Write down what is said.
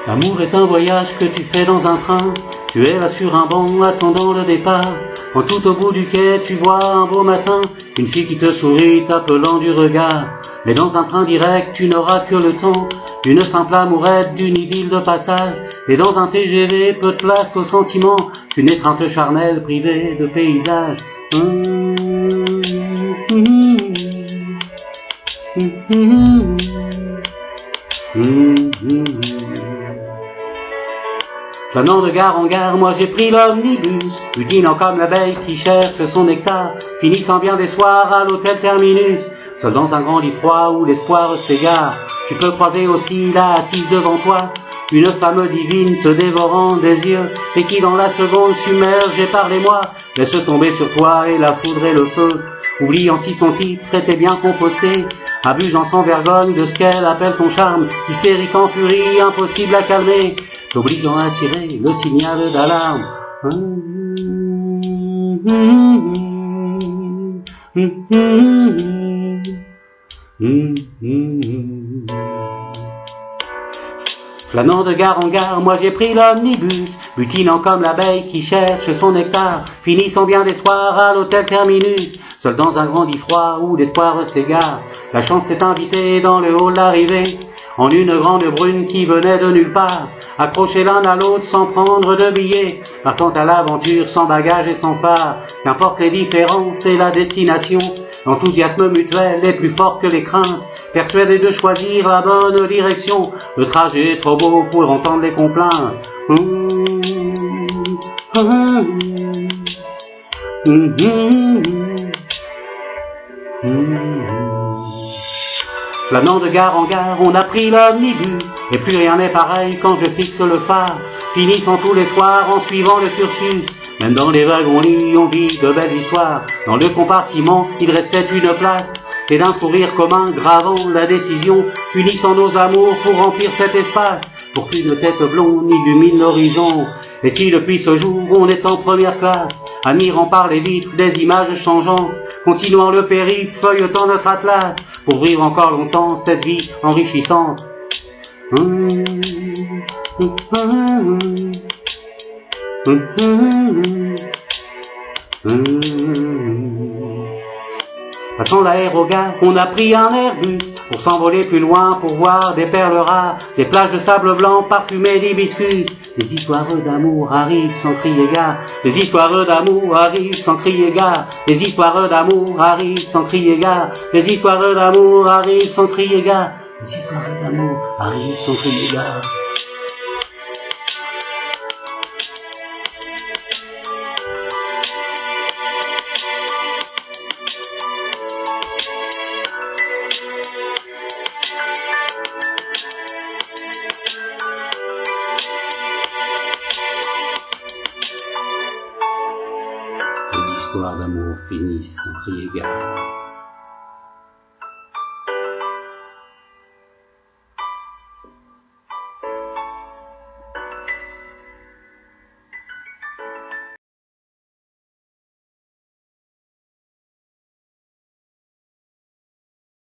L'amour est un voyage que tu fais dans un train. Tu es là sur un banc attendant le départ. Quand tout au bout du quai tu vois un beau matin une fille qui te sourit t'appelant du regard. Mais dans un train direct tu n'auras que le temps d'une simple amourette, d'une idylle de passage. Et dans un TGV peu de place au sentiment qu'une étreinte charnelle privée de paysage. Flânant de gare en gare, moi j'ai pris l'omnibus, butinant comme l'abeille qui cherche son nectar, finissant bien des soirs à l'hôtel Terminus, seul dans un grand lit froid où l'espoir s'égare. Tu peux croiser aussi là, assise devant toi, une femme divine te dévorant des yeux, et qui dans la seconde submergée par l'émoi, laisse tomber sur toi et la foudre et le feu, oubliant si son titre était bien composté, abusant sans vergogne de ce qu'elle appelle ton charme, hystérique en furie, impossible à calmer, t'obligeant à tirer le signal d'alarme. Flânant de gare en gare, moi j'ai pris l'omnibus, butinant comme l'abeille qui cherche son nectar, finissant bien des soirs à l'hôtel Terminus, seul dans un grand lit froid où l'espoir s'égare. La chance s'est invitée dans le hall d'arrivée, en une grande brune qui venait de nulle part, accrochés l'un à l'autre sans prendre de billets, partant à l'aventure sans bagage et sans phare. Qu'importe les différences et la destination, l'enthousiasme mutuel est plus fort que les craintes, persuadés de choisir la bonne direction. Le trajet est trop beau pour entendre les complaintes. Flânant de gare en gare, on a pris l'omnibus, et plus rien n'est pareil quand je fixe le phare, finissant tous les soirs en suivant le cursus. Même dans les wagons-lits, on vit de belles histoires. Dans le compartiment, il restait une place, et d'un sourire commun gravant la décision, unissant nos amours pour remplir cet espace, pour qu'une tête blonde illumine l'horizon. Et si depuis ce jour on est en première classe, admirant par les vitres des images changeantes, continuant le périple, feuilletant notre atlas, pour vivre encore longtemps cette vie enrichissante. Passant l'aérogare, on a pris un Airbus pour s'envoler plus loin, pour voir des perles rares, des plages de sable blanc parfumées d'hibiscus. Les histoires d'amour arrivent sans crier gare, les histoires d'amour arrivent sans crier gare, les histoires d'amour arrivent sans crier gare, les histoires d'amour arrivent sans crier gare, les histoires d'amour arrivent sans crier gare. Les histoires d'amour finissent sans crier gare.